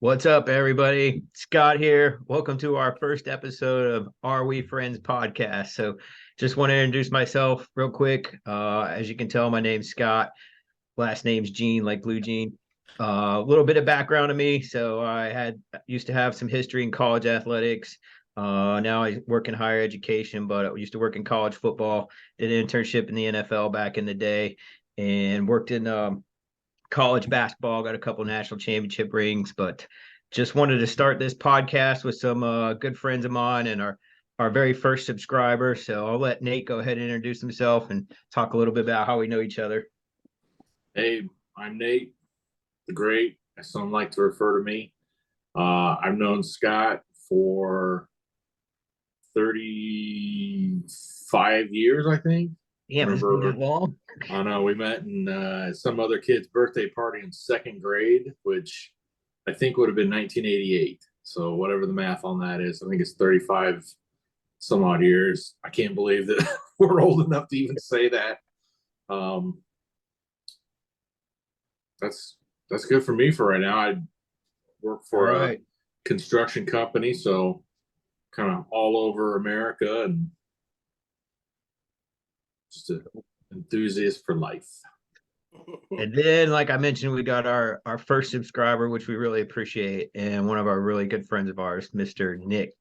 What's up, everybody? Scott here. Welcome to our first episode of Are We Friends podcast. Just want to introduce myself real quick. As you can tell, my name's Scott. Last name's Gene, like Blue Jean. A little bit of background of me. So I used to have some history in college athletics. Now I work in higher education, but I used to work in college football. Did an internship in the NFL back in the day, and worked in college basketball, got a couple national championship rings, but just wanted to start this podcast with some good friends of mine and our very first subscriber. So I'll let Nate go ahead and introduce himself and talk a little bit about how we know each other. Hey, I'm Nate, the Great, as some like to refer to me. I've known Scott for 35 years, I think. Yeah, it's been that long. I know we met in some other kid's birthday party in second grade, which I think would have been 1988. So whatever the math on that is, I think it's 35 some odd years. I can't believe that we're old enough to even say that. That's good for me for right now. I work for a construction company, so kind of all over America and just an enthusiast for life. And then, like I mentioned, we got our first subscriber, which we really appreciate, and one of our really good friends of ours, Mr. Nick.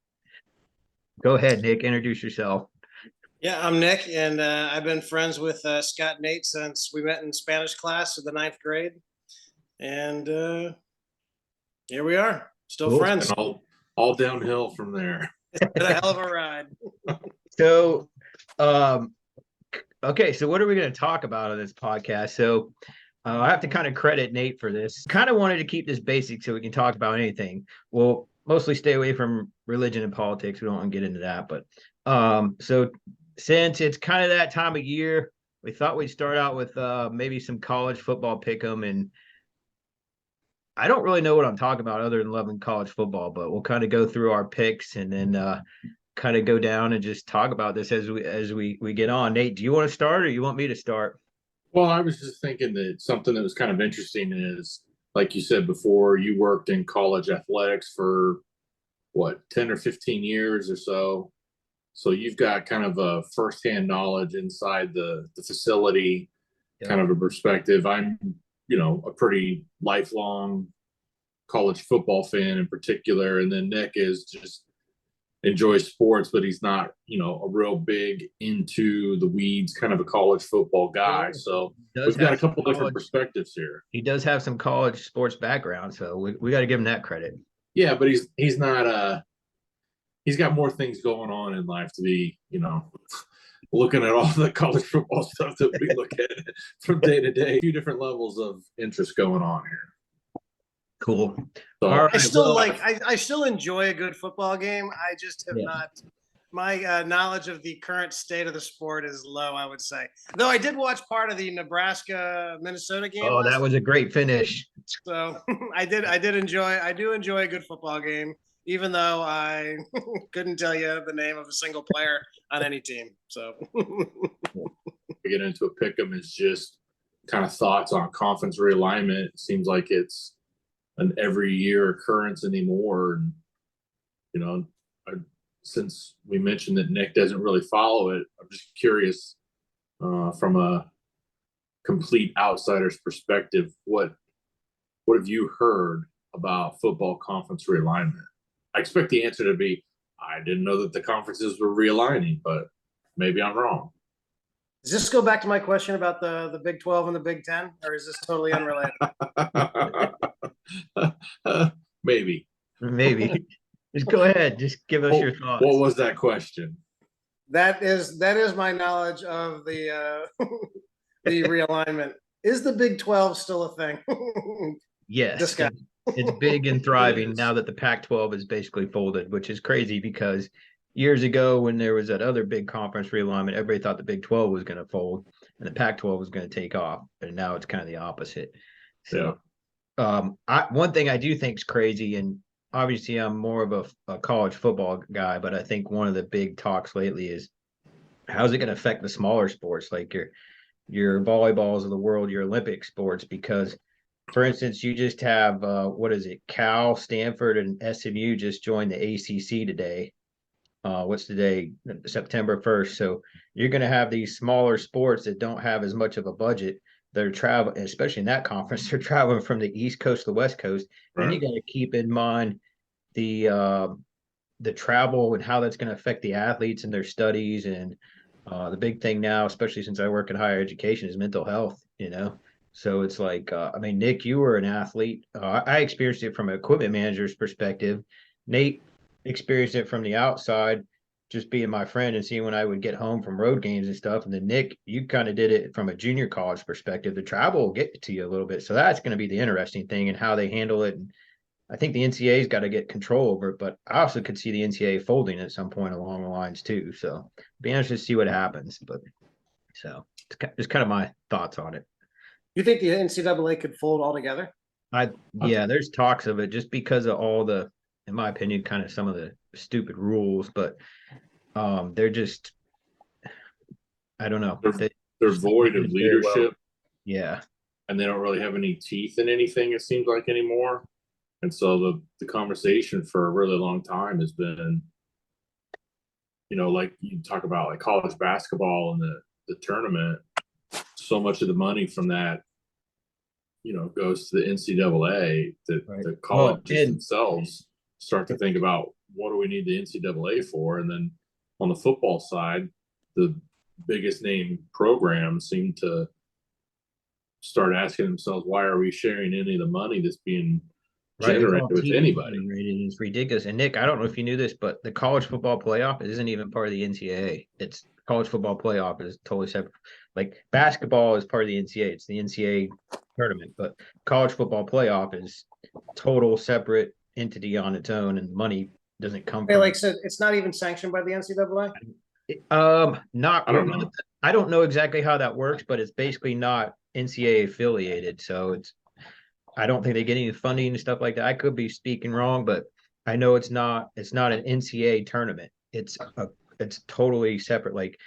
Go ahead, Nick, introduce yourself. Yeah, I'm Nick, and I've been friends with Scott and Nate since we met in Spanish class in the 9th grade. And here we are, still friends. And all downhill from there. It's been a hell of a ride. So, okay, so what are we going to talk about on this podcast? So I have to kind of credit Nate for this. Kind of wanted to keep this basic so we can talk about anything. We'll mostly stay away from religion and politics. We don't want to get into that. But so since it's kind of that time of year, we thought we'd start out with maybe some college football pick'em. And I don't really know what I'm talking about other than loving college football, but we'll kind of go through our picks and then kind of go down and just talk about this as we get on. Nate, do you want to start or you want me to start? Well, I was just thinking that something that was kind of interesting is, like you said before, you worked in college athletics for what, 10 or 15 years or so. So you've got kind of a firsthand knowledge inside the facility, kind of a perspective. I'm, a pretty lifelong college football fan in particular. And then Nick is just enjoys sports, but he's not, a real big into the weeds kind of a college football guy. So we've got a couple different perspectives here. He does have some college sports background, so we got to give him that credit. Yeah, but he's not he's got more things going on in life to be, looking at all the college football stuff that we look at from day to day. A few different levels of interest going on here. Cool. So, I still enjoy a good football game. I just have not. My knowledge of the current state of the sport is low, I would say. Though I did watch part of the Nebraska-Minnesota game. Oh, that was a great finish. So I do enjoy a good football game, even though I couldn't tell you the name of a single player on any team. So to get into a pick'em is just kind of thoughts on conference realignment. It seems like it's an every year occurrence anymore. And, since we mentioned that Nick doesn't really follow it, I'm just curious from a complete outsider's perspective, what have you heard about football conference realignment? I expect the answer to be, I didn't know that the conferences were realigning, but maybe I'm wrong. Does this go back to my question about the Big 12 and the Big 10, or is this totally unrelated? Maybe. Just go ahead. Just give us your thoughts. What was that question? That is my knowledge of the the realignment. Is the Big 12 still a thing? Yes. It's big and thriving now that the Pac-12 is basically folded, which is crazy because years ago when there was that other big conference realignment, everybody thought the Big 12 was going to fold and the Pac-12 was going to take off. And now it's kind of the opposite. So one thing I do think is crazy, and obviously I'm more of a college football guy, but I think one of the big talks lately is how's it going to affect the smaller sports like your volleyballs of the world, your Olympic sports, because for instance, you just have what is it? Cal, Stanford, and SMU just joined the ACC today. What's today? September 1st. So you're going to have these smaller sports that don't have as much of a budget. They're traveling, especially in that conference. They're traveling from the East Coast to the West Coast. Then you Right. got to keep in mind the travel and how that's going to affect the athletes and their studies. And the big thing now, especially since I work in higher education, is mental health. So it's like, I mean, Nick, you were an athlete. I experienced it from an equipment manager's perspective. Nate experienced it from the outside, just being my friend and seeing when I would get home from road games and stuff. And then Nick, you kind of did it from a junior college perspective. The travel will get to you a little bit. So that's going to be the interesting thing and how they handle it. And I think the NCAA's got to get control over it, but I also could see the NCAA folding at some point along the lines too. So be interested to see what happens. But so it's just kind of my thoughts on it. You think the NCAA could fold altogether? Yeah, there's talks of it just because of all the, in my opinion, kind of some of the stupid rules, but they're just, I don't know. They're void of leadership. Yeah. And they don't really have any teeth in anything, it seems like, anymore. And so the conversation for a really long time has been, like you talk about like college basketball and the tournament, so much of the money from that, goes to the NCAA that Right. the colleges themselves start to think about, what do we need the NCAA for? And then on the football side, the biggest name programs seem to start asking themselves, why are we sharing any of the money that's being generated with anybody? It's ridiculous. And Nick, I don't know if you knew this, but the college football playoff isn't even part of the NCAA. It's college football playoff is totally separate. Like basketball is part of the NCAA. It's the NCAA tournament, but college football playoff is total separate entity on its own, and money doesn't come from. Like said, it's not even sanctioned by the NCAA. Not. I don't know. I don't know exactly how that works, but it's basically not NCAA affiliated. So I don't think they get any funding and stuff like that. I could be speaking wrong, but I know it's not an NCAA tournament. It's totally separate. Like,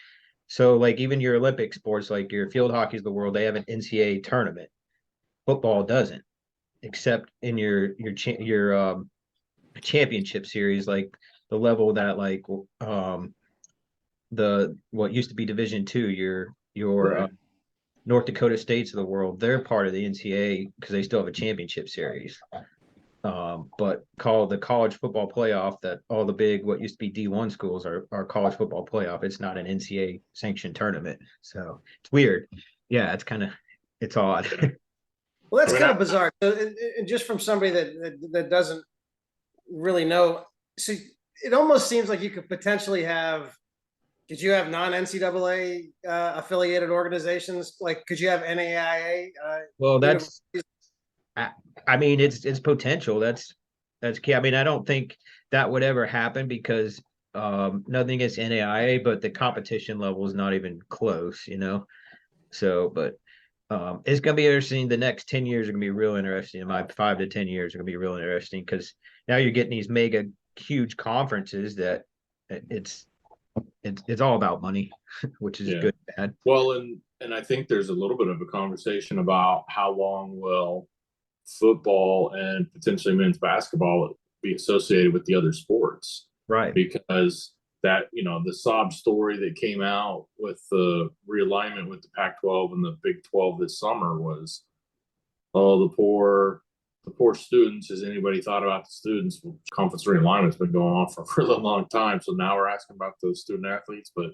so like even your Olympic sports, like your field hockey's the world, they have an NCAA tournament. Football doesn't, except in your championship series, like the level that like the what used to be Division II, your Right. North Dakota States of the world, they're part of the NCAA because they still have a championship series. But called the college football playoff, that all the big what used to be D1 schools are college football playoff. It's not an NCAA sanctioned tournament, so it's weird. Yeah, it's odd. Well, that's kind of bizarre. So, and just from somebody that doesn't really know, so it almost seems like you could potentially have. Could you have non-NCAA affiliated organizations? Like, could you have NAIA? Well, I mean, it's potential. That's key. I mean, I don't think that would ever happen because nothing against NAIA, but the competition level is not even close, So, but it's gonna be interesting. The next 10 years are gonna be real interesting. My 5 to 10 years are gonna be real interesting because now you're getting these mega huge conferences that it's all about money, which is good and bad. Well, and I think there's a little bit of a conversation about how long will football and potentially men's basketball be associated with the other sports, right? Because that the sob story that came out with the realignment with the Pac-12 and the Big 12 this summer was, oh, the poor students. Has anybody thought about the students? Well, conference realignment's been going on for a really long time, so now we're asking about those student athletes, but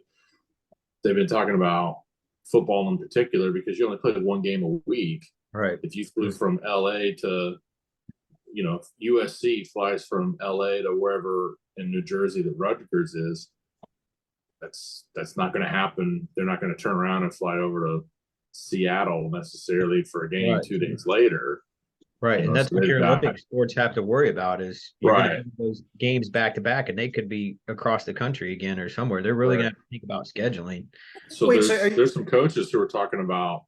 they've been talking about football in particular because you only play one game a week. Right. If you flew from LA to, USC flies from LA to wherever in New Jersey that Rutgers is, that's not going to happen. They're not going to turn around and fly over to Seattle necessarily for a game 2 days later. Right. And that's what your Olympic sports have to worry about is you're going to have those games back to back, and they could be across the country again or somewhere. They're really going to have to think about scheduling. So there's some coaches who are talking about,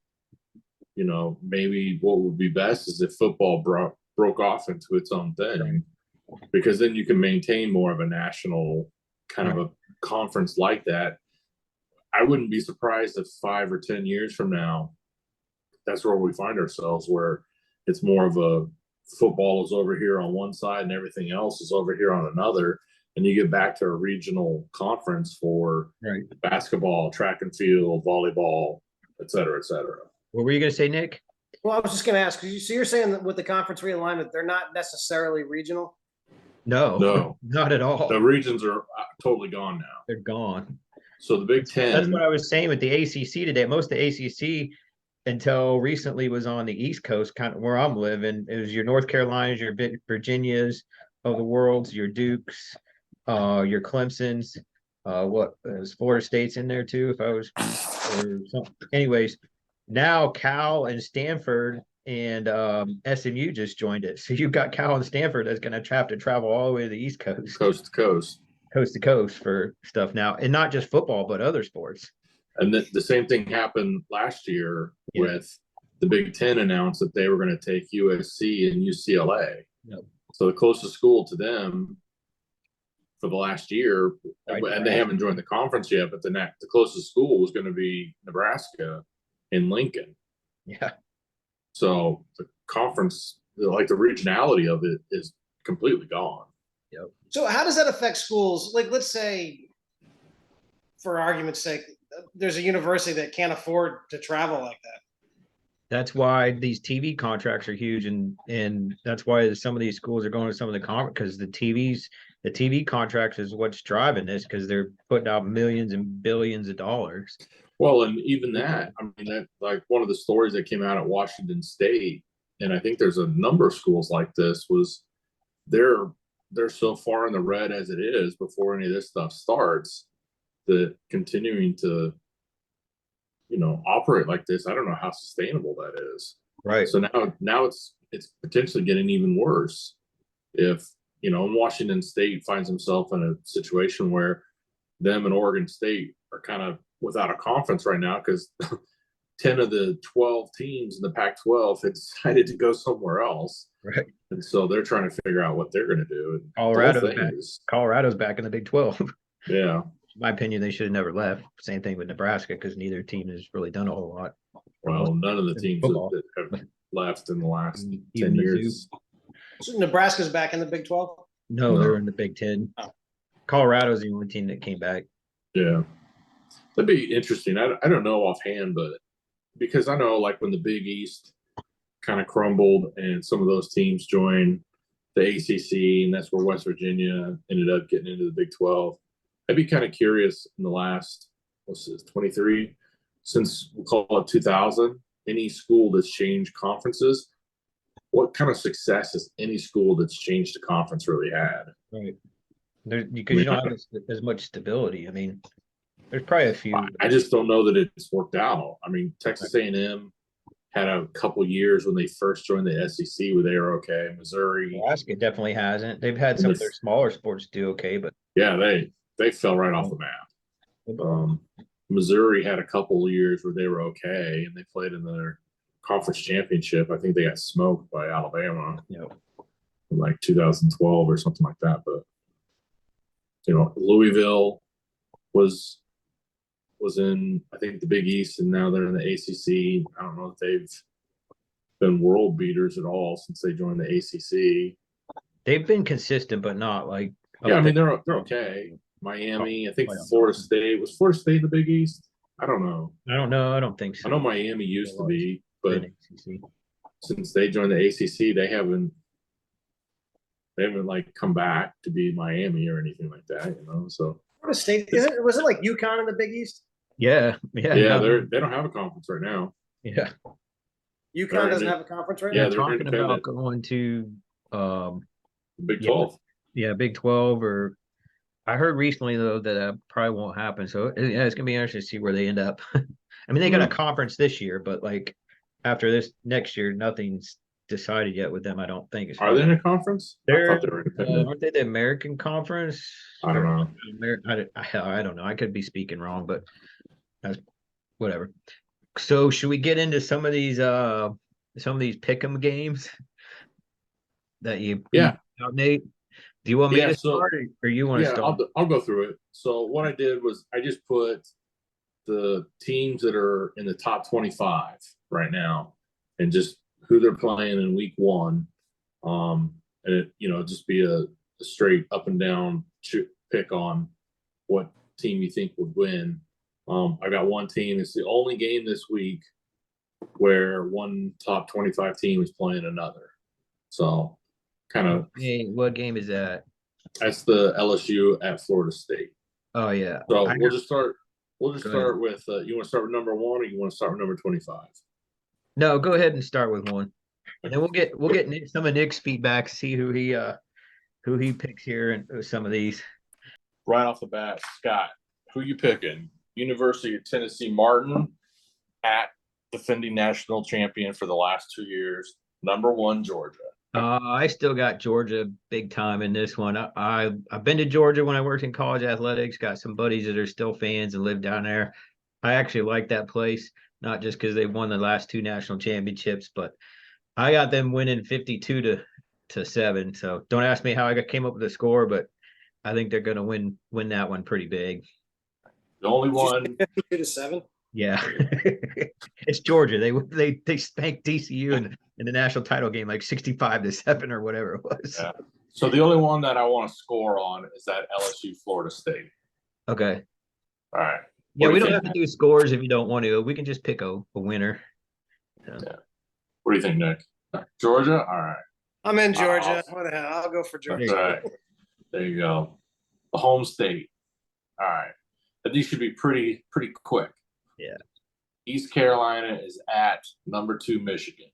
maybe what would be best is if football broke off into its own thing, because then you can maintain more of a national kind of a conference like that. I wouldn't be surprised if 5 or 10 years from now, that's where we find ourselves, where it's more of a football is over here on one side and everything else is over here on another. And you get back to a regional conference for basketball, track and field, volleyball, et cetera, et cetera. What were you going to say, Nick? Well, I was just going to ask, so you're saying that with the conference realignment, they're not necessarily regional? No, not at all. The regions are totally gone now. They're gone. So the Big Ten. That's what I was saying with the ACC today. Most of the ACC until recently was on the East Coast, kind of where I'm living. It was your North Carolinas, your Virginias of the world, your Dukes, your Clemsons. What was Florida State's in there too? If I was, or something. Anyways, now Cal and Stanford and SMU just joined it. So you've got Cal and Stanford that's going to have to travel all the way to the East Coast, coast to coast for stuff now, and not just football, but other sports. And the same thing happened last year with the Big Ten announced that they were going to take USC and UCLA. Yep. So the closest school to them for the last year, and they haven't joined the conference yet, but the closest school was going to be Nebraska in Lincoln. Yeah. So the conference, like the regionality of it, is completely gone. Yep. So how does that affect schools? Like, let's say, for argument's sake, there's a university that can't afford to travel like that. That's why these TV contracts are huge, and that's why some of these schools are going to some of the conference, because the TV contracts is what's driving this, because they're putting out millions and billions of dollars. Well, and even that, I mean, that like one of the stories that came out at Washington State, and I think there's a number of schools like this, was they're so far in the red as it is before any of this stuff starts, that continuing to, operate like this, I don't know how sustainable that is. Right. So now it's potentially getting even worse if, Washington State finds himself in a situation where them and Oregon State are kind of without a conference right now because 10 of the 12 teams in the Pac-12 had decided to go somewhere else. Right. And so they're trying to figure out what they're going to do. And Colorado's back in the Big 12. Yeah. In my opinion, they should have never left. Same thing with Nebraska, because neither team has really done a whole lot. Well, none of the teams that have left in the last 10 years. So Nebraska's back in the Big 12? No, they're in the Big 10. Oh. Colorado's the only team that came back. Yeah. That'd be interesting. I don't know offhand, but because I know like when the Big East kind of crumbled and some of those teams joined the ACC, and that's where West Virginia ended up getting into the Big 12. I'd be kind of curious in the last, 23, since we'll call it 2000, any school that's changed conferences, what kind of success has any school that's changed the conference really had? Right. Because you don't have as much stability. I mean, there's probably a few. I just don't know that it's worked out. I mean, Texas A&M had a couple years when they first joined the SEC where they were okay. Missouri. Nebraska definitely hasn't. They've had some of their smaller sports do okay, but yeah, they fell right off the map. Missouri had a couple of years where they were okay, and they played in their conference championship. I think they got smoked by Alabama in like 2012 or something like that. But Louisville was in, I think, the Big East, and now they're in the ACC. I don't know if they've been world beaters at all since they joined the ACC. They've been consistent, but not like. Yeah, I mean they're okay. Miami, I think Florida State. Was Florida State in the Big East? I don't know. I don't think so. I know Miami used to be, but since they joined the ACC, they haven't like come back to be Miami or anything like that. So Florida State, was it like UConn in the Big East? Yeah. They don't have a conference right now. Yeah. UConn doesn't have a conference right now. Yeah, they're talking about going to Big 12. Yeah, Big 12, or I heard recently though that probably won't happen. So it's gonna be interesting to see where they end up. I mean, they got a conference this year, but like after this next year, nothing's decided yet with them. I don't think. Are they in a conference? Aren't they the American Conference? I don't know. I don't know. I could be speaking wrong, but that's whatever. So should we get into some of these pick'em games that you out, Nate? Do you want me to start, or you want to start? I'll go through it. So what I did was I just put the teams that are in the top 25 right now, and just who they're playing in week one. And it, just be a straight up and down pick on what team you think would win. I got one team. It's the only game this week where one top 25 team is playing another. So kind of. Hey, what game is that? That's the LSU at Florida State. Oh yeah. So we'll just start. We'll just Go start with. You want to start with number one, or you want to start with number 25? No, go ahead and start with one, and then we'll get some of Nick's feedback, see who he picks here and some of these. Right off the bat, Scott, who you picking? University of Tennessee Martin at defending national champion for the last 2 years, number one Georgia. I still got Georgia big time in this one. I've been to Georgia when I worked in college athletics. Got some buddies that are still fans and live down there. I actually like that place, not just because they won the last 2 national championships, but I got them winning 52-7. So don't ask me how I came up with the score, but I think they're going to win that one pretty big. The only one 52-7. Yeah, it's Georgia. They spanked TCU in the national title game like 65-7 or whatever it was. Yeah. So the only one that I want to score on is that LSU Florida State. Okay. All right. Yeah, we don't have to do scores if you don't want to. We can just pick a winner. So. Yeah. What do you think, Nick? Georgia? All right. I'm in Georgia. What the hell? I'll go for Georgia. All right. There you go. The home state. All right. But these should be pretty quick. Yeah. East Carolina is at number 2 Michigan.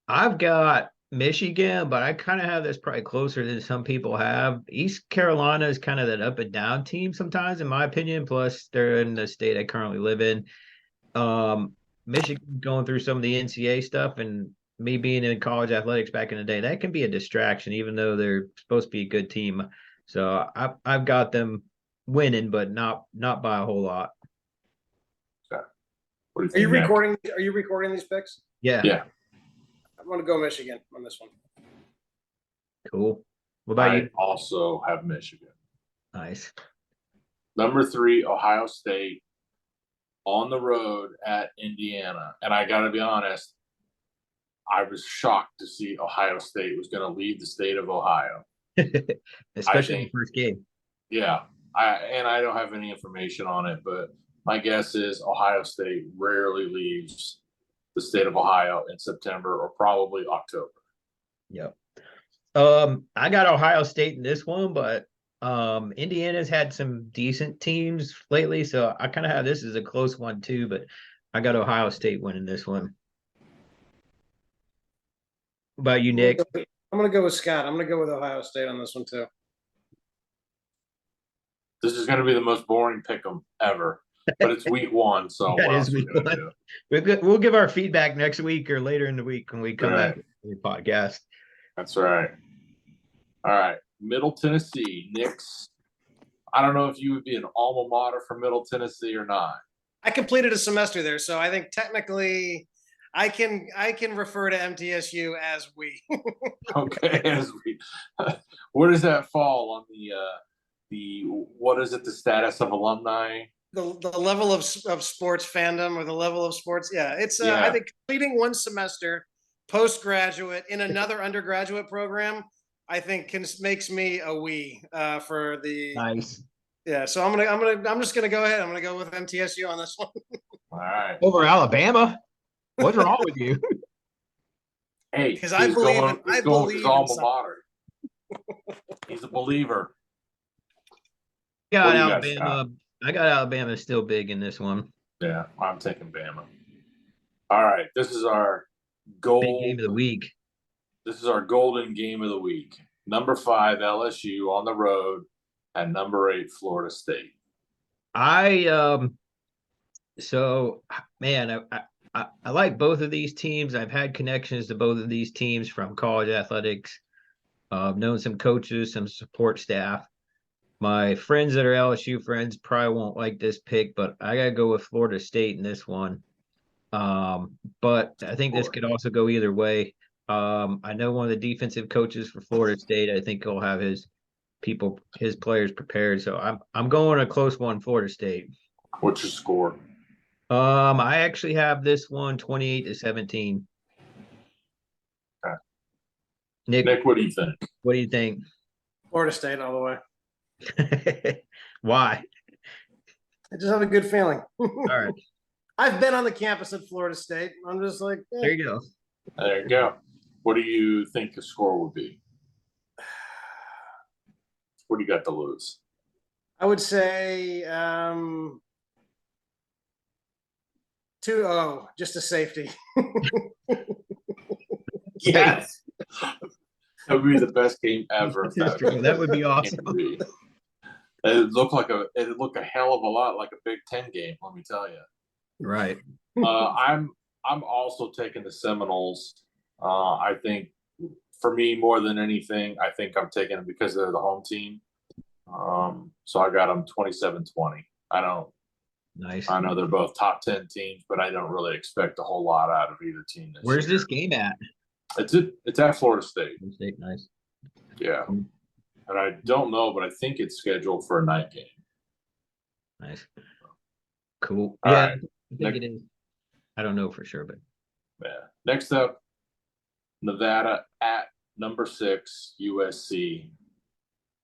I've got Michigan, but I kind of have this probably closer than some people have. East Carolina is kind of that up and down team sometimes, in my opinion. Plus, they're in the state I currently live in. Michigan going through some of the NCAA stuff, and me being in college athletics back in the day, that can be a distraction, even though they're supposed to be a good team. So I've got them winning, but not by a whole lot. Okay. What do you Are think, you Nick? recording? Are you recording these picks? Yeah. Yeah. I'm going to go Michigan on this one. Cool. What about you? I also have Michigan. Nice. Number 3, Ohio State on the road at Indiana. And I got to be honest, I was shocked to see Ohio State was going to leave the state of Ohio. Especially in the first game. Yeah. I don't have any information on it, but my guess is Ohio State rarely leaves the state of Ohio in September or probably October. Yep. I got Ohio State in this one, but Indiana's had some decent teams lately, so I kind of have this as a close one too, but I got Ohio State winning this one. What about you, Nick? I'm going to go with Scott. I'm going to go with Ohio State on this one too. This is going to be the most boring pick 'em ever, but it's week 1, so That what is else week are we gonna one. do? We'll give our feedback next week or later in the week when we come back to the podcast. That's right. All right. Middle Tennessee, Knicks. I don't know if you would be an alma mater for Middle Tennessee or not. I completed a semester there, so I think technically I can refer to MTSU as we. Okay. Where does that fall on the what is it, the status of alumni? The level of sports fandom or the level of sports. Yeah, it's I think completing one semester postgraduate in another undergraduate program, I think makes me a we for the Nice. Yeah, so I'm just gonna go ahead. I'm gonna go with MTSU on this one. All right. Over Alabama? What's wrong with you? Hey, Because I believe his alma mater. He's a believer. Got What do you Alabama. I got Alabama still big in this one. Yeah, I'm taking Bama. All right, this is our gold Big game of the week. This is our golden game of the week. Number 5 LSU on the road at number 8 Florida State. So man, I like both of these teams. I've had connections to both of these teams from college athletics. Known some coaches, some support staff. My friends that are LSU friends probably won't like this pick, but I gotta go with Florida State in this one. But I think this could also go either way. I know one of the defensive coaches for Florida State. I think he'll have his players prepared. So I'm going a close one, Florida State. What's your score? I actually have this one 28-17. Nick, Nick, what do you think? what do you think? Florida State all the way. Why? I just have a good feeling. All right, I've been on the campus at Florida State. I'm just like, there you go. There you go. What do you think the score would be? What do you got to lose? I would say 2-0, just a safety. Yes. That would be the best game ever. That would be awesome. It'd look a hell of a lot like a Big Ten game, let me tell you. Right. I'm also taking the Seminoles. I think for me, more than anything, I think I'm taking them because they're the home team. So I got them 27-20. Nice. I know they're both top 10 teams, but I don't really expect a whole lot out of either team this Where's year. this game at? It's at Florida State. Florida State, nice. Yeah. And I don't know, but I think it's scheduled for a night game. Nice. Cool. All yeah, right. I think it is. I don't know for sure, but Yeah. Next up, Nevada at number 6, USC.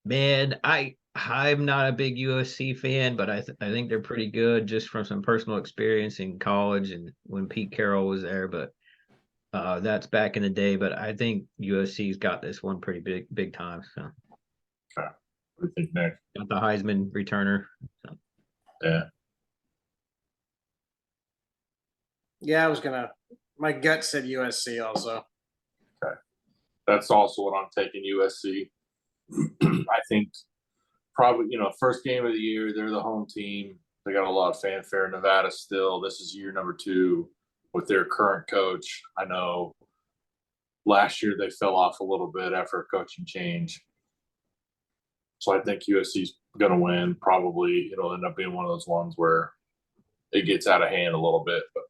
man, I'm not a big USC fan, but I think they're pretty good just from some personal experience in college and when Pete Carroll was there. But that's back in the day. But I think USC's got this one pretty big time. So Okay. What do you think, Nick? got the Heisman returner. So. Yeah. Yeah, my gut said USC also. Okay. That's also what I'm taking, USC. I think probably, first game of the year, they're the home team. They got a lot of fanfare. Nevada still. This is year number 2 with their current coach. I know last year they fell off a little bit after a coaching change. So I think USC's going to win. Probably it'll end up being one of those ones where it gets out of hand a little bit. But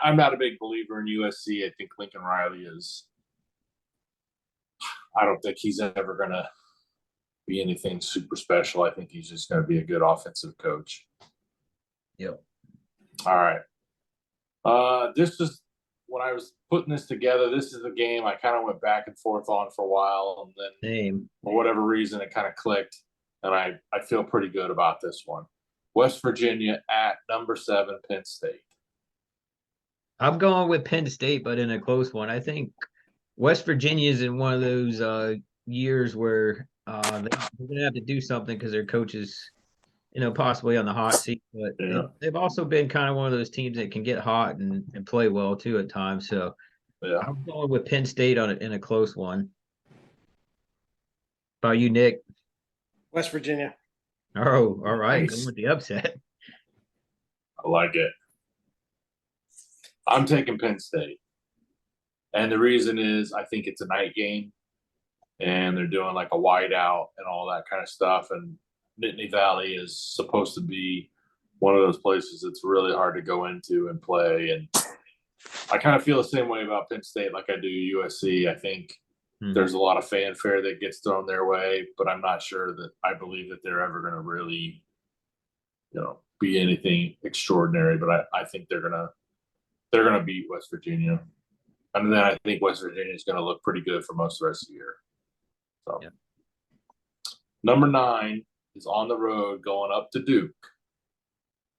I'm not a big believer in USC. I think Lincoln Riley is – I don't think he's ever going to be anything super special. I think he's just going to be a good offensive coach. Yep. All right. This is when I was putting this together. This is the game I kind of went back and forth on for a while, and then Same. for whatever reason it kind of clicked, and I feel pretty good about this one. West Virginia at number 7, Penn State. I'm going with Penn State, but in a close one. I think West Virginia is in one of those years where they're going to have to do something because their coach is, possibly on the hot seat. But they've also been kind of one of those teams that can get hot and play well too at times. So I'm going with Penn State in a close one. How about you, Nick? West Virginia. Oh, all right. Nice. Going with the upset. I like it. I'm taking Penn State. And the reason is I think it's a night game and they're doing like a whiteout and all that kind of stuff. And Nittany Valley is supposed to be one of those places that's really hard to go into and play. And I kind of feel the same way about Penn State like I do USC. I think there's a lot of fanfare that gets thrown their way, but I'm not sure that I believe that they're ever going to really, be anything extraordinary. But I think they're going to beat West Virginia. And then I think West Virginia is going to look pretty good for most of the rest of the year. So, Number 9 is on the road going up to Duke.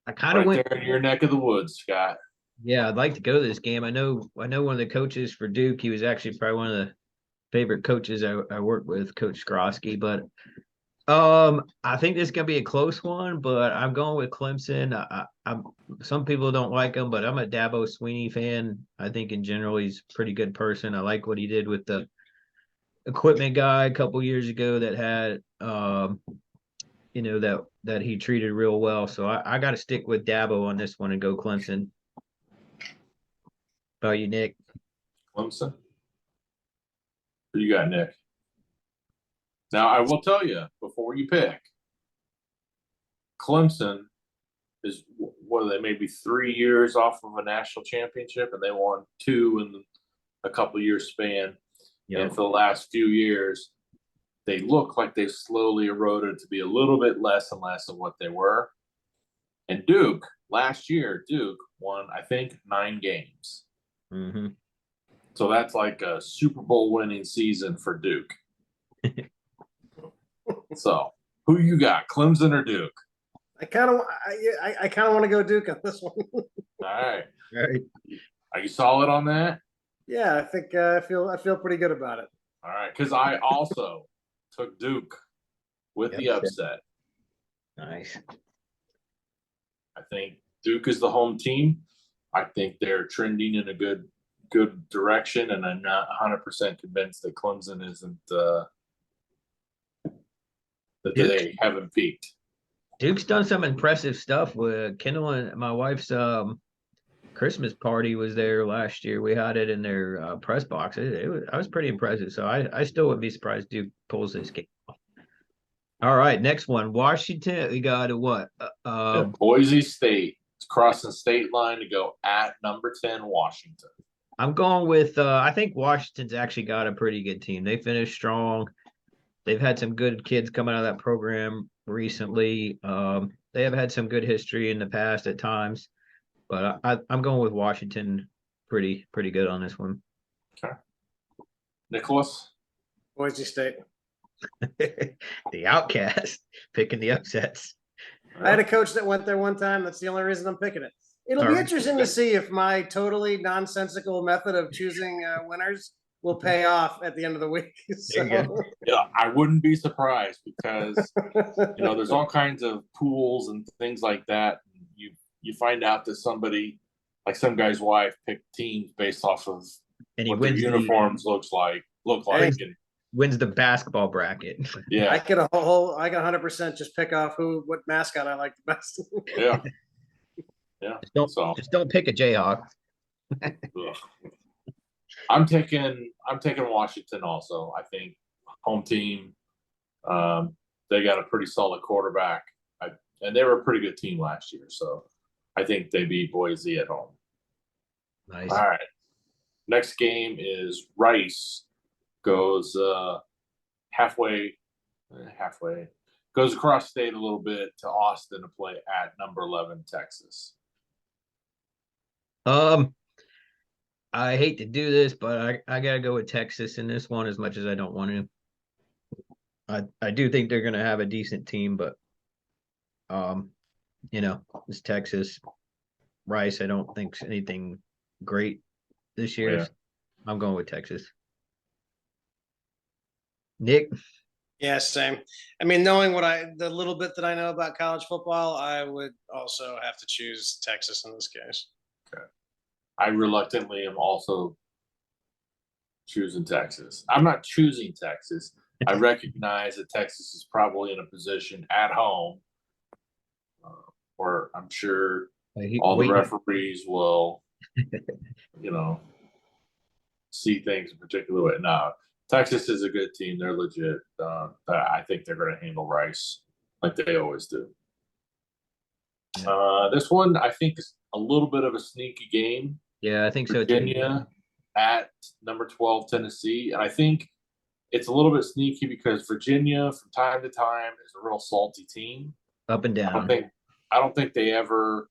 I kind of went there in your neck of the woods, Scott. Yeah, I'd like to go to this game. I know one of the coaches for Duke. He was actually probably one of the favorite coaches I worked with, Coach Skrosky. But I think this is gonna be a close one. But I'm going with Clemson. Some people don't like him, but I'm a Dabo Swinney fan. I think in general he's a pretty good person. I like what he did with the equipment guy a couple years ago that had that he treated real well. So I got to stick with Dabo on this one and go Clemson. How about you, Nick? Clemson. Who you got, Nick? Now, I will tell you, before you pick, Clemson is, what are they, maybe 3 years off of a national championship, and they won 2 in a couple of years span. Yep. And for the last few years, they look like they've slowly eroded to be a little bit less and less of what they were. And Duke, last year, won, I think, 9 games. Mm-hmm. So that's like a Super Bowl winning season for Duke. So who you got, Clemson or Duke? I kind of want to go Duke on this one. All right. Right. Are you solid on that? Yeah, I think I feel pretty good about it. All right, because I also took Duke with the upset. Nice. I think Duke is the home team. I think they're trending in a good direction, and I'm not 100% convinced that Clemson isn't that they haven't peaked. Duke's done some impressive stuff with Kendall and my wife's Christmas party was there last year. We had it in their press box. I was pretty impressive. So I still wouldn't be surprised Duke pulls this game off. All right, next one. Washington. We got a what? Boise State. It's crossing the state line to go at number 10 Washington. I'm going with I think Washington's actually got a pretty good team. They finished strong. They've had some good kids coming out of that program recently. They have had some good history in the past at times, but I'm going with Washington pretty good on this one. Okay. Nicholas? Boise State. The outcast picking the upsets. I had a coach that went there one time. That's the only reason I'm picking it. It'll be interesting to see if my totally nonsensical method of choosing winners will pay off at the end of the week. So. Yeah, I wouldn't be surprised because there's all kinds of pools and things like that. You find out that somebody, like some guy's wife, picked teams based off of what their uniforms look like, and wins the basketball bracket. Yeah, I could 100% just pick off what mascot I like the best. Yeah. Just don't pick a Jayhawk. I'm taking Washington also. I think home team. They got a pretty solid quarterback, and they were a pretty good team last year. So I think they beat Boise at home. Nice. All right. Next game is Rice goes halfway, goes across state a little bit to Austin to play at number 11 Texas. I hate to do this, but I gotta go with Texas in this one as much as I don't want to. I do think they're gonna have a decent team, but it's Texas. Rice, I don't think's anything great this year. Yeah. So I'm going with Texas. Nick? Yeah, same. I mean, knowing the little bit that I know about college football, I would also have to choose Texas in this case. Okay. I reluctantly am also choosing Texas. I'm not choosing Texas. I recognize that Texas is probably in a position at home where I'm sure all the referees will, see things a particular way. No, Texas is a good team. They're legit. I think they're going to handle Rice like they always do. This one, I think, is a little bit of a sneaky game. Yeah, I think so too. Virginia at number 12 Tennessee, and I think it's a little bit sneaky because Virginia, from time to time, is a real salty team. Up and down. I don't think they ever,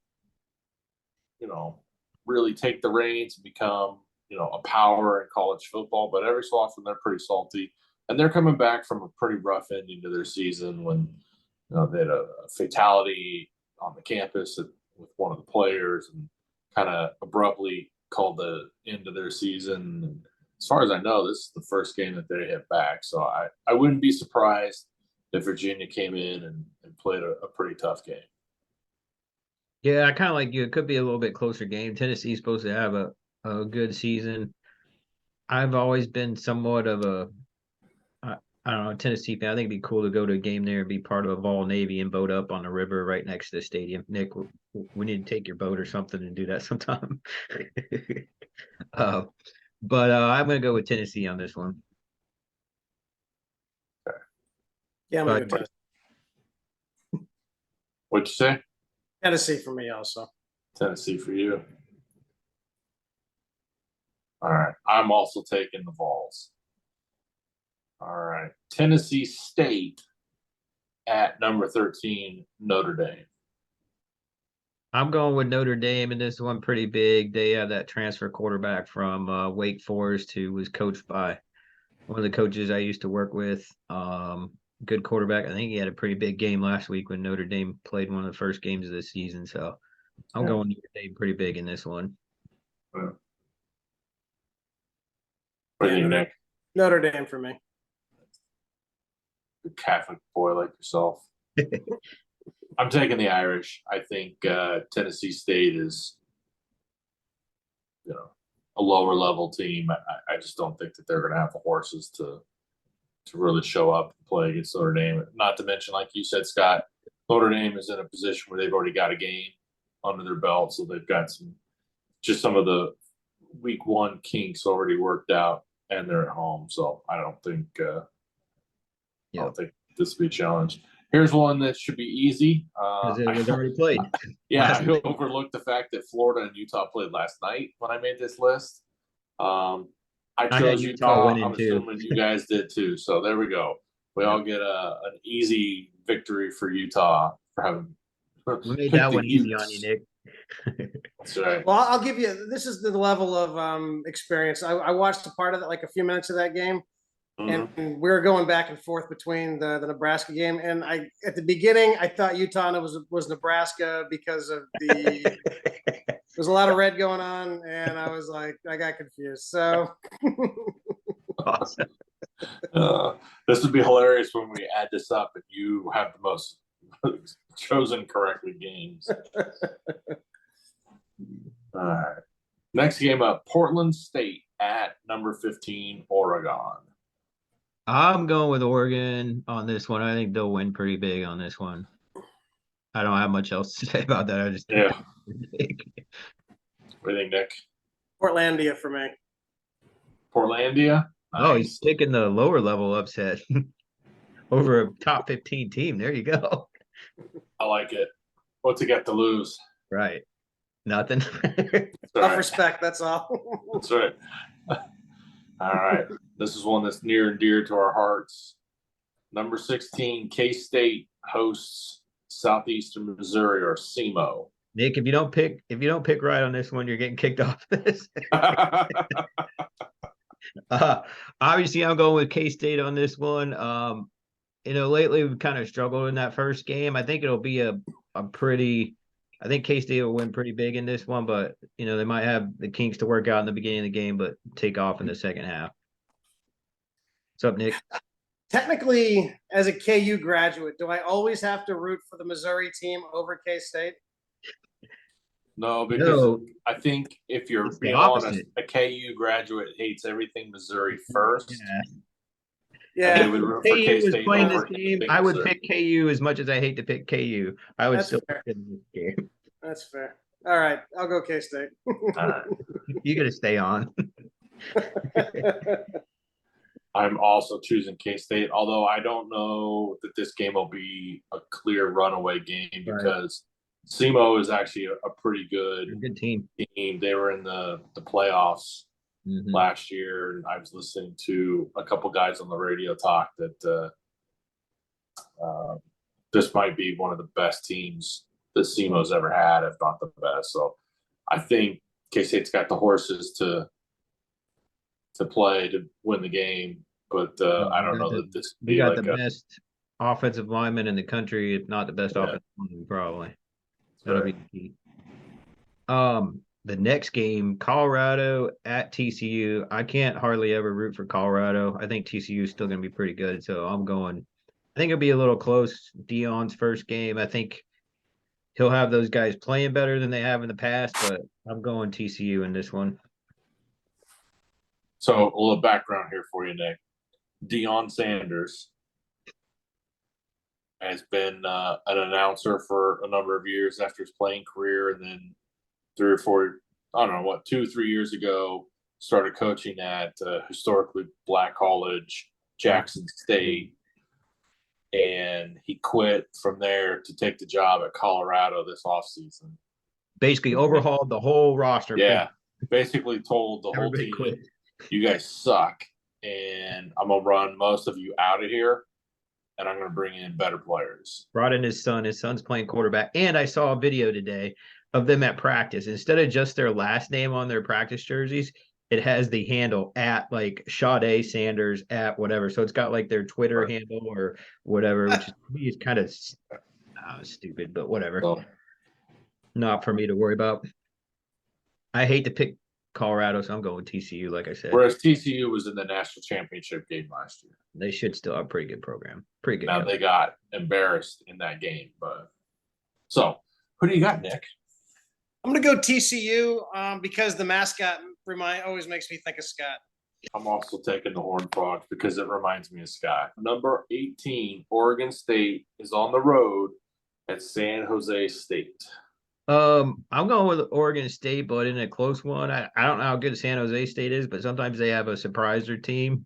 really take the reins and become, a power in college football. But every so often, they're pretty salty, and they're coming back from a pretty rough ending to their season when, they had a fatality on the campus with one of the players, and kind of abruptly called the end of their season. And as far as I know, this is the first game that they hit back. So I wouldn't be surprised if Virginia came in and played a pretty tough game. Yeah, I kind of like you. It could be a little bit closer game. Tennessee's supposed to have a good season. I've always been somewhat of I don't know, Tennessee fan. I think it'd be cool to go to a game there and be part of a Vol Navy and boat up on the river right next to the stadium. Nick, we need to take your boat or something and do that sometime. But I'm going to go with Tennessee on this one. Okay. Yeah, I'm going to go Tennessee. What'd you say? Tennessee for me also. Tennessee for you. All right. I'm also taking the Vols. All right. Tennessee State at number 13, Notre Dame. I'm going with Notre Dame in this one pretty big. They have that transfer quarterback from Wake Forest who was coached by one of the coaches I used to work with. Good quarterback. I think he had a pretty big game last week when Notre Dame played one of the first games of this season. So I'm going Notre Dame pretty big in this one. What do you think, Nick? Notre Dame for me. A Catholic boy like yourself. I'm taking the Irish. I think Tennessee State is, a lower level team. I just don't think that they're going to have the horses to really show up and play against Notre Dame. Not to mention, like you said, Scott, Notre Dame is in a position where they've already got a game under their belt, so they've got some of the week one kinks already worked out, and they're at home. So I don't think this will be a challenge. Here's one that should be easy. Because it was already played. Yeah, I overlooked the fact that Florida and Utah played last night when I made this list. I chose Utah. I'm assuming you guys did too. So there we go. We all get an easy victory for Utah for having. We made that one easy on you, Nick. That's right. Well, I'll give you. This is the level of experience. I watched a part of it, like a few minutes of that game. And we were going back and forth between the Nebraska game, and at the beginning I thought Utah was Nebraska because of there's a lot of red going on, and I was like, I got confused. So awesome. This would be hilarious when we add this up and you have the most chosen correctly games. All right. Next game up, Portland State at number 15, Oregon. I'm going with Oregon on this one. I think they'll win pretty big on this one. I don't have much else to say about that. I just What do you think, Nick? Portlandia for me. Portlandia? Nice. Oh, he's taking the lower level upset over a top 15 team. There you go. I like it. What's he got to lose? Right. Nothing. Self-respect, that's all. That's right. All right. This is one that's near and dear to our hearts. Number 16, K-State hosts Southeastern Missouri, or SEMO. Nick, if you don't pick right on this one, you're getting kicked off this. Obviously, I'm going with K-State on this one. Lately we've kind of struggled in that first game. I think it'll be I think K-State will win pretty big in this one, but they might have the kinks to work out in the beginning of the game, but take off in the second half. What's up, Nick? Technically, as a KU graduate, do I always have to root for the Missouri team over K-State? No, because I think if you're being honest, a KU graduate hates everything Missouri first. Yeah. They would root for KU was playing this game. I would pick KU as much as I hate to pick KU. I would still pick this game. That's fair. All right, I'll go K-State. All right. You got to stay on. I'm also choosing K-State, although I don't know that this game will be a clear runaway game because SEMO is actually a pretty good team. They were in the playoffs last year, and I was listening to a couple guys on the radio talk that this might be one of the best teams that SEMO's ever had, if not the best. So I think K-State's got the horses to play to win the game, but I don't know that this. We got the best offensive lineman in the country, if not the best offensive lineman, probably. That'll be the key. The next game, Colorado at TCU. I can't hardly ever root for Colorado. I think TCU is still going to be pretty good, so I think it'll be a little close. Deion's first game. I think he'll have those guys playing better than they have in the past, but I'm going TCU in this one. So a little background here for you, Nick. Deion Sanders has been an announcer for a number of years after his playing career, and then 3 or 4, I don't know, 2 or 3 years ago, started coaching at historically black college, Jackson State. And he quit from there to take the job at Colorado this offseason. Basically overhauled the whole roster. Yeah, basically told the whole team, you guys suck, and I'm going to run most of you out of here, and I'm going to bring in better players. Brought in his son. His son's playing quarterback. And I saw a video today of them at practice. Instead of just their last name on their practice jerseys, it has the handle at like Sade Sanders at whatever. So it's got like their Twitter Right. handle or whatever, which is, to me is kind of stupid, but whatever. So, Not for me to worry about. I hate to pick Colorado, so I'm going with TCU, like I said. whereas TCU was in the national championship game last year. They should still have a pretty good program. Pretty good. Now coach. they got embarrassed in that game, but so who do you got, Nick? I'm going to go TCU because the mascot always makes me think of Scott. I'm also taking the Horned Frogs because it reminds me of Scott. Number 18, Oregon State is on the road at San Jose State. I'm going with Oregon State, but in a close one. I don't know how good San Jose State is, but sometimes they have a surpriser team.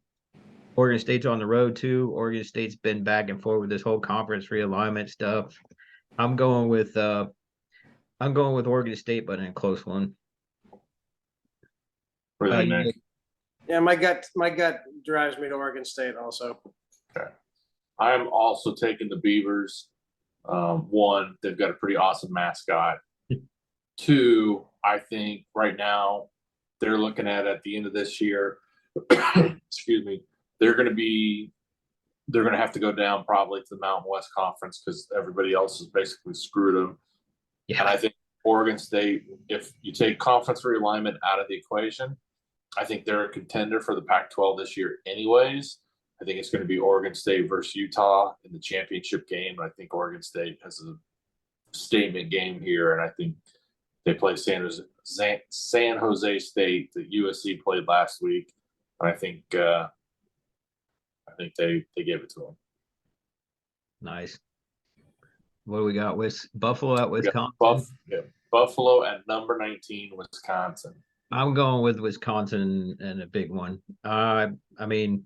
Oregon State's on the road too. Oregon State's been back and forth with this whole conference realignment stuff. I'm going with Oregon State, but in a close one. Really, Nick? Yeah, my gut drives me to Oregon State also. Okay. I am also taking the Beavers. One, they've got a pretty awesome mascot. Two, I think right now they're looking at the end of this year, excuse me, they're going to have to go down probably to the Mountain West Conference because everybody else has basically screwed them. Yeah. And I think Oregon State, if you take conference realignment out of the equation, I think they're a contender for the Pac-12 this year anyways. I think it's going to be Oregon State versus Utah in the championship game. I think Oregon State has a statement game here, and I think they play San Jose State that USC played last week. And I think they gave it to them. Nice. What do we got? With Buffalo at Wisconsin. Buffalo at number 19, Wisconsin. I'm going with Wisconsin and a big one. I mean,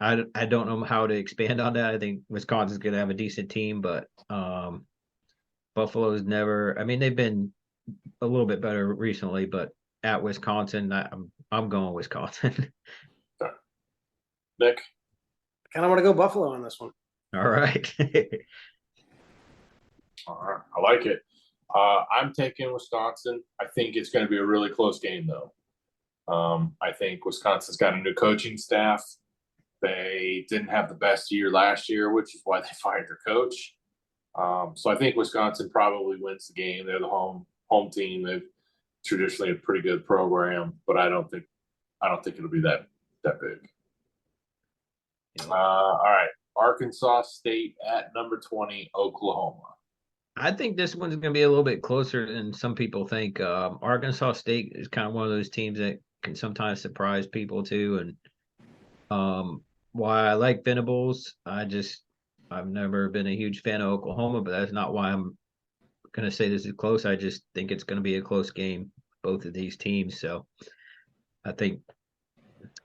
I don't know how to expand on that. I think Wisconsin's going to have a decent team, but Buffalo's never. I mean, they've been a little bit better recently, but at Wisconsin, I'm going Wisconsin. Nick, I kind of want to go Buffalo on this one. All right. All right, I like it. I'm taking Wisconsin. I think it's going to be a really close game, though. I think Wisconsin's got a new coaching staff. They didn't have the best year last year, which is why they fired their coach. So I think Wisconsin probably wins the game. They're the home team. They've traditionally a pretty good program, but I don't think it'll be that big. All right, Arkansas State at number 20, Oklahoma. I think this one's going to be a little bit closer than some people think. Arkansas State is kind of one of those teams that can sometimes surprise people too. And why I like Venables, I've never been a huge fan of Oklahoma, but that's not why I'm going to say this is close. I just think it's going to be a close game, both of these teams. So I think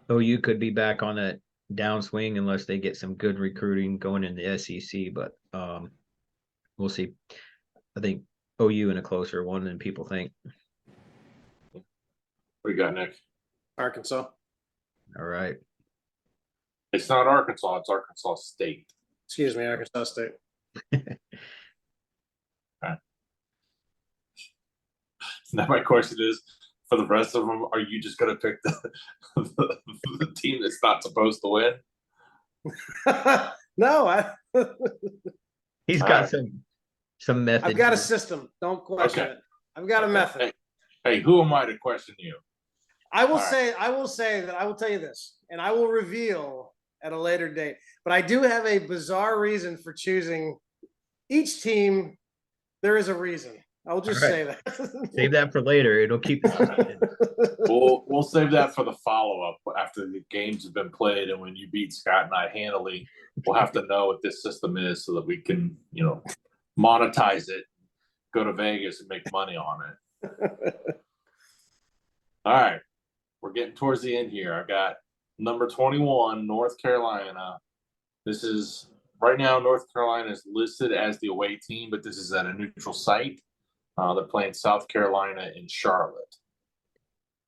OU could be back on that downswing unless they get some good recruiting going in the SEC, but we'll see. I think OU in a closer one than people think. What do you got, Nick? Arkansas. All right. It's not Arkansas. It's Arkansas State. Excuse me, Arkansas State. Okay. Now my question is, for the rest of them, are you just going to pick the team that's not supposed to win? No, He's got some method. I've got a system. Don't question it. I've got a method. Hey, who am I to question you? I will say that I will tell you this, and I will reveal at a later date. But I do have a bizarre reason for choosing each team. There is a reason. I'll just say that. Save that for later. It'll keep. We'll save that for the follow-up after the games have been played, and when you beat Scott and I handily, we'll have to know what this system is so that we can, monetize it, go to Vegas and make money on it. All right. We're getting towards the end here. I've got number 21, North Carolina. This is right now, North Carolina is listed as the away team, but this is at a neutral site. They're playing South Carolina in Charlotte.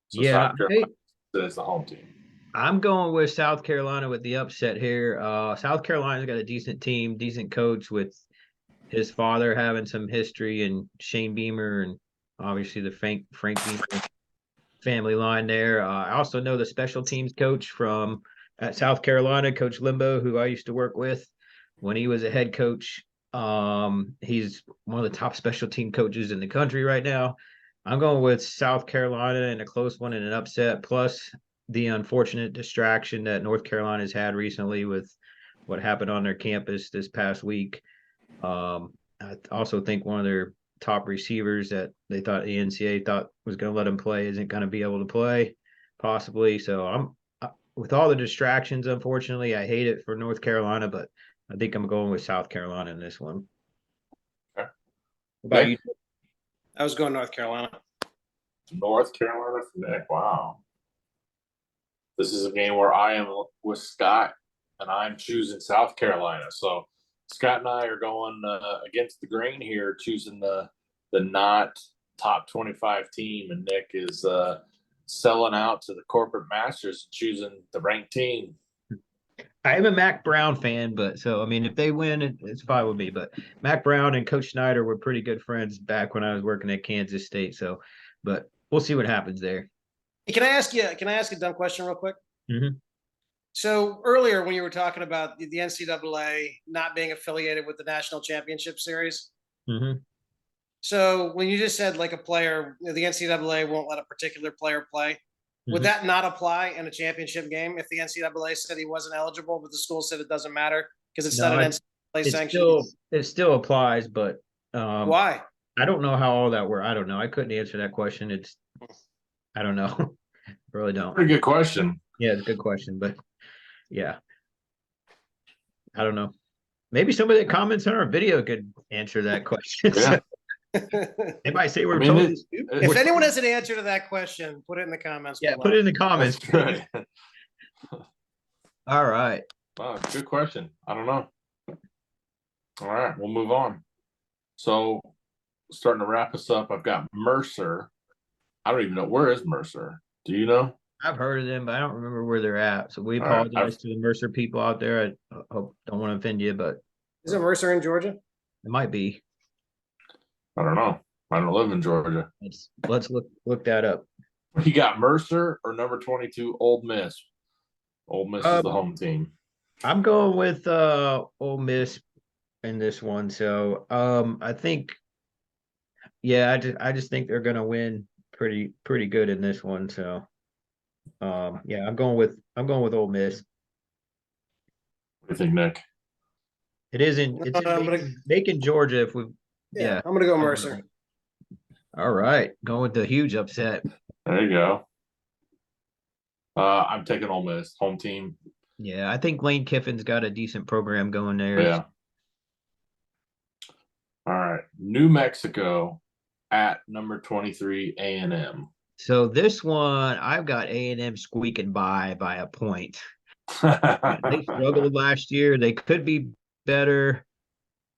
So yeah, South Carolina is the home team. I'm going with South Carolina with the upset here. South Carolina's got a decent team, decent coach with his father having some history, and Shane Beamer and obviously the Frankie family line there. I also know the special teams coach from at South Carolina, Coach Limbo, who I used to work with when he was a head coach. He's one of the top special team coaches in the country right now. I'm going with South Carolina in a close one and an upset, plus the unfortunate distraction that North Carolina's had recently with what happened on their campus this past week. I also think one of their top receivers that they thought the NCAA thought was going to let him play isn't going to be able to play, possibly. So with all the distractions. Unfortunately, I hate it for North Carolina, but I think I'm going with South Carolina in this one. Okay. What about you? I was going North Carolina. North Carolina for Nick. Wow. This is a game where I am with Scott, and I'm choosing South Carolina. So Scott and I are going against the grain here, choosing the not top 25 team, and Nick is selling out to the corporate masters, choosing the ranked team. I am a Mac Brown fan, but so I mean, if they win, it's fine with me. But Mac Brown and Coach Snyder were pretty good friends back when I was working at Kansas State. So, but we'll see what happens there. Can I ask you? Can I ask a dumb question real quick? Mm-hmm. So earlier, when you were talking about the NCAA not being affiliated with the National Championship Series, Mm-hmm. so when you just said like a player, the NCAA won't let a particular player play, would Mm-hmm. that not apply in a championship game if the NCAA said he wasn't eligible, but the school said it doesn't matter because it's not an NCAA sanction? It still applies, but Why? I don't know how all that works. I don't know. I couldn't answer that question. I don't know. Really don't. Pretty good question. Yeah, it's a good question, but yeah, I don't know. Maybe somebody that comments on our video could answer that question. Yeah. They might say we're I mean, totally stupid. If anyone has an answer to that question, put it in the comments. Yeah, below. put it in the comments. That's good. All right. Wow, good question. I don't know. All right, we'll move on. So, starting to wrap us up, I've got Mercer. I don't even know, where is Mercer? Do you know? I've heard of them, but I don't remember where they're at. So we All right, apologize to the Mercer people out there. I hope don't want to offend you, but Is it Mercer in Georgia? it might be. I don't know. I don't live in Georgia. Let's look that up. You got Mercer or number 22, Ole Miss? Ole Miss is the home team. I'm going with Ole Miss in this one. So I think, yeah, I just think they're gonna win pretty good in this one. So yeah, I'm going with Ole Miss. What do you think, Nick? It's in Macon, Georgia. If we yeah, I'm gonna go Mercer. All right, going with the huge upset. There you go. I'm taking Ole Miss, home team. Yeah, I think Lane Kiffin's got a decent program going there. Yeah. All right, New Mexico at number 23, A&M. So this one, I've got A&M squeaking by a point. They struggled last year. They could be better.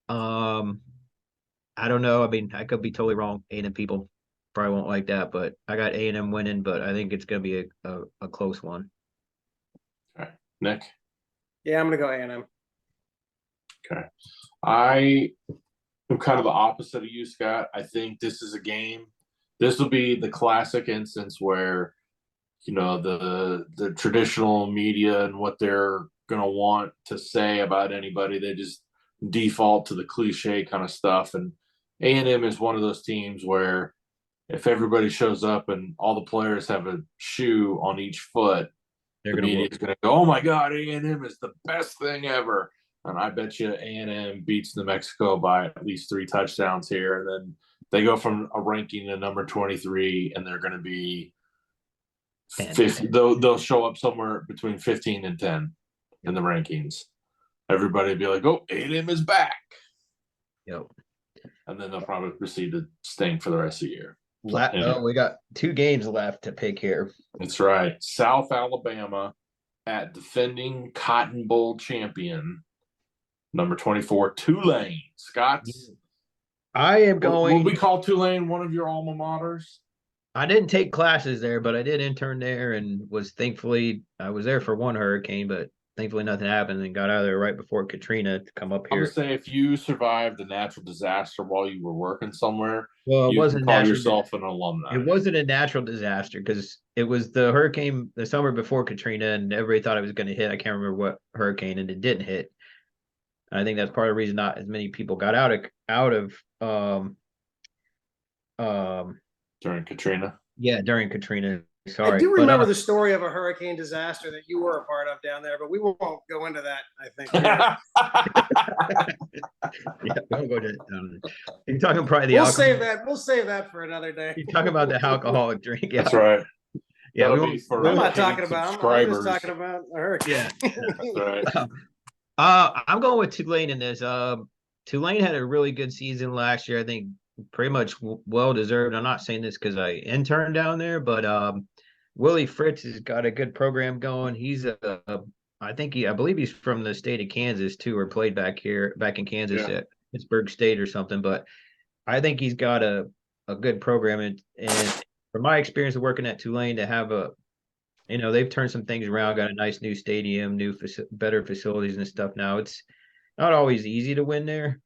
I don't know. I mean, I could be totally wrong. A&M people probably won't like that, but I got A&M winning, but I think it's going to be a close one. Okay, Nick? Yeah, I'm going to go A&M. Okay. I am kind of the opposite of you, Scott. I think this is a game. This will be the classic instance where, you know, the traditional media and what they're going to want to say about anybody, they just default to the cliche kind of stuff. And A&M is one of those teams where if everybody shows up and all the players have a shoe on each foot, the media is going to go, "Oh my God, A&M is the best thing ever." And I bet you A&M beats New Mexico by at least 3 touchdowns here. And then they go from a ranking to number 23, and they're going to be 50. They'll show up somewhere between 15 and 10 in the rankings. Everybody will be like, "Oh, A&M is back." Yep. And then they'll probably proceed to stink for the rest of the year. We got 2 games left to pick here. That's right. South Alabama at defending Cotton Bowl champion, number 24, Tulane. Scott's. I am going. Will we call Tulane one of your alma maters? I didn't take classes there, but I did intern there and was thankfully I was there for one hurricane, but thankfully nothing happened and got out of there right before Katrina to come up I'm here. gonna say if you survived a natural disaster while you were working somewhere, Well, it you wasn't can call natural. yourself an alumni. It wasn't a natural disaster because it was the hurricane the summer before Katrina, and everybody thought it was going to hit. I can't remember what hurricane, and it didn't hit. And I think that's part of the reason not as many people got out of um During Katrina. yeah, during Katrina. I Sorry, do but remember the story of a hurricane disaster that you were a part of down there, but we won't go into that, I think. yeah, don't go to. You're talking probably the We'll alcohol. save that. We'll save that for another day. You're talking about the alcoholic drink. Yeah, That's right. yeah. That'll be for I'm not paying talking about. I'm subscribers. just talking about a hurricane. Yeah. That's right. I'm going with Tulane in this. Tulane had a really good season last year. I think pretty much well deserved. I'm not saying this because I interned down there, but Willie Fritz has got a good program going. I believe he's from the state of Kansas too, or played back in Kansas at Pittsburgh State or something. But I think he's got a good program, and from my experience of working at Tulane, to have they've turned some things around, got a nice new stadium, better facilities and stuff. Now it's not always easy to win there,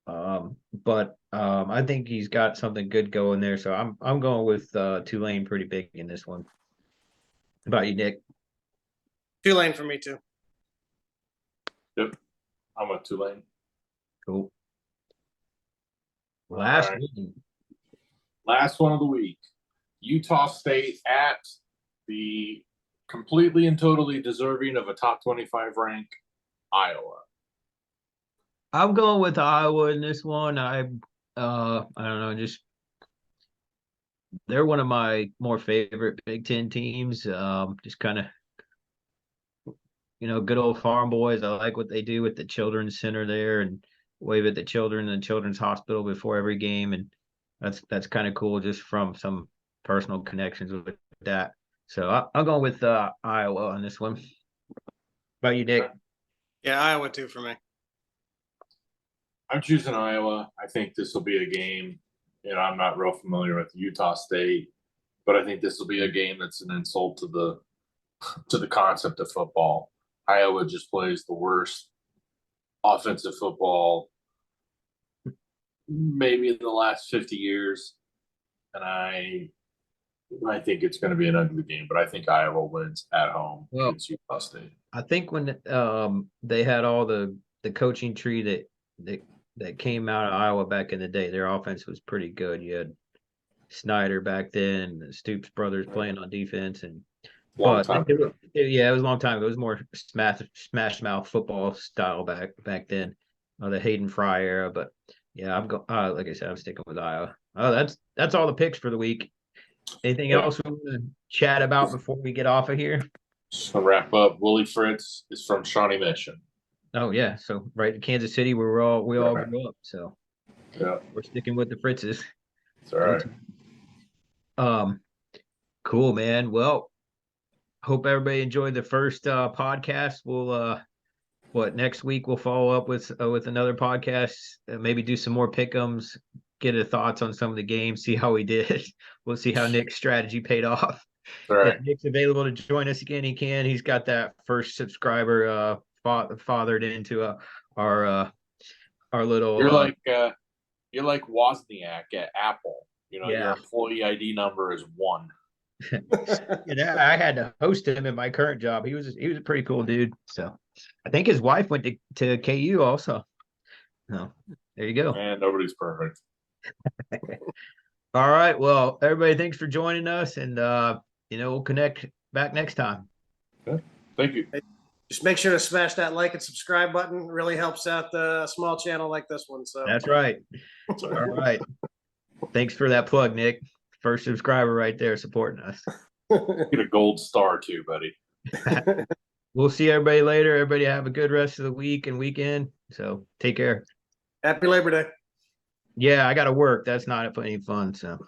but I think he's got something good going there. So I'm going with Tulane pretty big in this one. How about you, Nick? Tulane for me too. Yep. I'm with Tulane. Cool. Last one of the week. Utah State at the completely and totally deserving of a top 25 rank Iowa. I'm going with Iowa in this one. I don't know, just they're one of my more favorite Big Ten teams. Just kind of, good old farm boys. I like what they do with the children's center there and wave at the children and the children's hospital before every game, and that's kind of cool just from some personal connections with that. So I'm going with Iowa on this one. How about you, Nick? Yeah, Iowa too for me. I'm choosing Iowa. I think this will be a game. I'm not real familiar with Utah State, but I think this will be a game that's an insult to the concept of football. Iowa just plays the worst offensive football maybe in the last 50 years, and I think it's going to be an ugly game, but I think Iowa wins at home against Utah State. I think when they had all the coaching tree that came out of Iowa back in the day, their offense was pretty good. You had Snyder back then, the Stoops brothers playing on defense, and it was a long time. It was more smash mouth football style back then, the Hayden Fry era. But yeah, like I said, I'm sticking with Iowa. Oh, that's all the picks for the week. Anything else we want to chat about before we get off of here? Just to wrap up, Willie Fritz is from Shawnee Mission. Oh yeah, so right in Kansas City, where we all grew up. So yeah, we're sticking with the Fritzes. That's all right. Cool, man. Well, hope everybody enjoyed the first podcast. We'll next week we'll follow up with another podcast, maybe do some more pick'ems, get his thoughts on some of the games, see how we did. We'll see how Nick's strategy paid off. All right. If Nick's available to join us again, he can. He's got that first subscriber fathered into our little. You're like Wozniak at Apple. Your employee ID number is 1. I had to host him in my current job. He was a pretty cool dude. So I think his wife went to KU also. No, there you go. And nobody's perfect. All right. Well, everybody, thanks for joining us, and we'll connect back next time. Okay. Thank you. Just make sure to smash that like and subscribe button. It really helps out the small channel like this one. So that's right. All right. Thanks for that plug, Nick. First subscriber right there supporting us. Get a gold star too, buddy. We'll see everybody later. Everybody have a good rest of the week and weekend. So take care. Happy Labor Day. Yeah, I got to work. That's not any fun. So.